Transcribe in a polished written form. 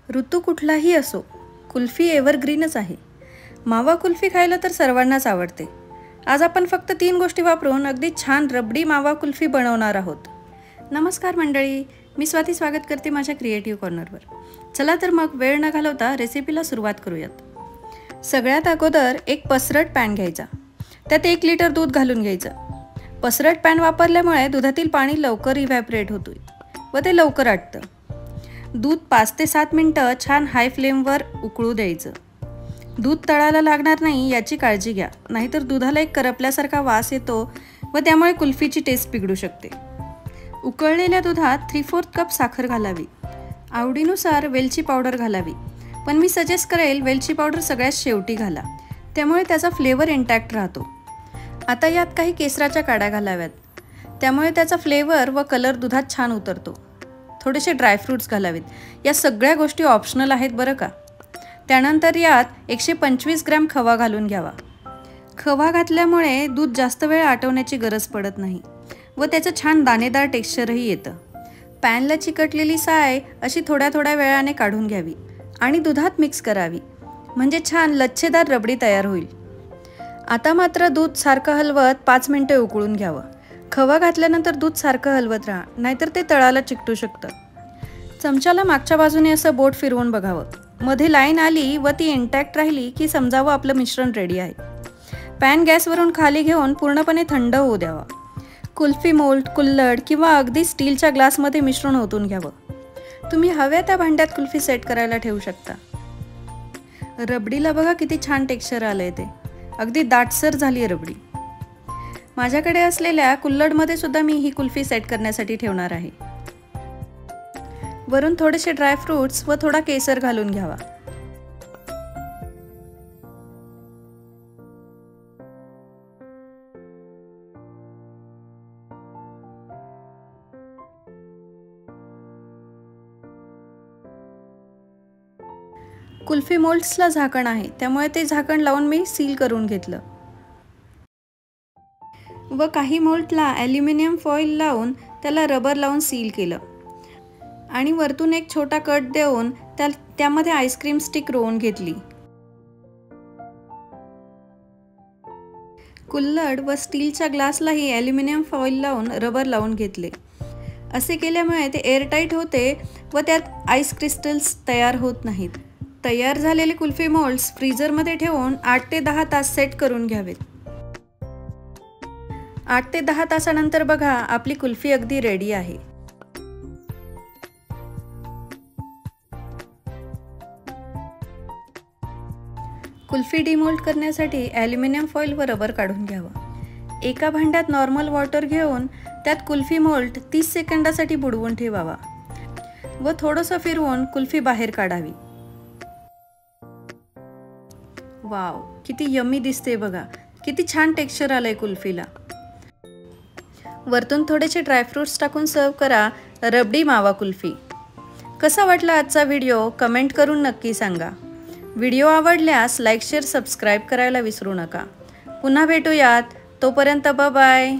ऋतू कुठलाही असो, कुल्फी एव्हरग्रीनच आहे. मावा कुल्फी खायला तर सर्वांनाच आवडते. आज आपण फक्त 3 गोष्टी वापरून अगदी छान रबडी मावा कुल्फी बनवणार आहोत. नमस्कार मंडळी, मी स्वाती स्वागत करते माझ्या क्रिएटिव्ह कॉर्नरवर. चला तर मग वेळ न घालवता रेसिपीला सुरुवात करूयात. सगळ्यात अगोदर एक पसरट पॅन घ्यायचा. त्यात 1 लिटर दूध घालून घ्यायचं. पसरट पॅन वापरल्यामुळे दुधातील पाणी लवकर इव्हॅपरेट होतं व ते लवकर आटतं. दूध 5 ते 7 मिनिटं छान हाय फ्लेमवर उकळू द्यायचं. दूध तळाला लागणार नाही याची काळजी घ्या, नाहीतर दुधाला एक करपल्यासारखा वास येतो व त्यामुळे कुल्फीची टेस्ट बिघडू शकते. उकळलेल्या दुधात 3/4 कप साखर घालावी. आवडीनुसार वेलची पावडर घालावी, पण मी सजेस्ट करेल वेलची पावडर सगळ्यात शेवटी घाला, त्यामुळे त्याचा फ्लेवर इंटॅक्ट राहतो. आता यात काही केसराच्या काड्या घालाव्यात, त्यामुळे त्याचा फ्लेवर व कलर दुधात छान उतरतो. थोडेसे ड्रायफ्रूट्स घालावेत. या सगळ्या गोष्टी ऑप्शनल आहेत बरं का. त्यानंतर यात 125 ग्रॅम खवा घालून घ्यावा. खवा घातल्यामुळे दूध जास्त वेळ आटवण्याची गरज पडत नाही व त्याचं छान दाणेदार टेक्स्चरही येतं. पॅनला चिकटलेली साय अशी थोड्या थोड्या वेळाने काढून घ्यावी आणि दुधात मिक्स करावी, म्हणजे छान लच्छेदार रबडी तयार होईल. आता मात्र दूध सारखं हलवत 5 मिनिटं उकळून घ्यावं. खवा घातल्यानंतर दूध सारखं हलवत राहा, नाहीतर ते तळाला चिकटू शकतं. चमच्याला मागच्या बाजूने असं बोट फिरवून बघावं. मध्ये लाईन आली व ती इंटॅक्ट राहिली की समजावं आपलं मिश्रण रेडी आहे. पॅन गॅसवरून खाली घेऊन पूर्णपणे थंड होऊ द्यावा. कुल्फी मोल्ड, कुल्हड किंवा अगदी स्टीलच्या ग्लासमध्ये मिश्रण ओतून घ्यावं. तुम्ही हव्या त्या भांड्यात कुल्फी सेट करायला ठेवू शकता. रबडीला बघा किती छान टेक्स्चर आलंय, ते अगदी दाटसर झाली रबडी. माझ्याकडे असलेल्या कुल्हडमध्ये सुद्धा मी ही कुल्फी सेट करण्यासाठी ठेवणार आहे. वरून थोडेसे ड्रायफ्रूट्स व थोडा केसर घालून घ्यावा. कुल्फी मोल्ड्सला झाकण आहे, त्यामुळे ते झाकण लावून मी सील करून घेतलं व काही मोल्डला ॲल्युमिनियम फॉईल लावून त्याला रबर लावून सील केलं आणि वरतून एक छोटा कट देऊन त्यामध्ये आईस्क्रीम स्टिक रोवून घेतली. कुल्हड व स्टीलच्या ग्लासलाही ॲल्युमिनियम फॉईल लावून रबर लावून घेतले. असे केल्यामुळे ते एअरटाईट होते व त्यात आईस क्रिस्टल्स तयार होत नाहीत. तयार झालेले कुल्फी मोल्ड्स फ्रीजरमध्ये ठेवून 8 ते 10 तास सेट करून घ्यावेत. 8 ते 10 तासानंतर बघा आपली कुल्फी अगदी रेडी आहे. कुल्फी डिमोल्ड करण्यासाठी ॲल्युमिनियम फॉईल व रबर काढून घ्यावा. एका भांड्यात नॉर्मल वॉटर घेऊन त्यात कुल्फी मोल्ड 30 सेकंदासाठी बुडवून ठेवावा व थोडंसं फिरवून कुल्फी बाहेर काढावी. वाव, किती यम्मी दिसते बघा. किती छान टेक्स्चर आलंय कुल्फीला. वरतून थोडेसे ड्रायफ्रूट्स टाकून सर्व करा रबडी मावा कुल्फी. कसा वाटला आजचा व्हिडिओ कमेंट करून नक्की सांगा. व्हिडिओ आवडल्यास लाईक, शेअर, सबस्क्राईब करायला विसरू नका. पुन्हा भेटूयात. तोपर्यंत बाय.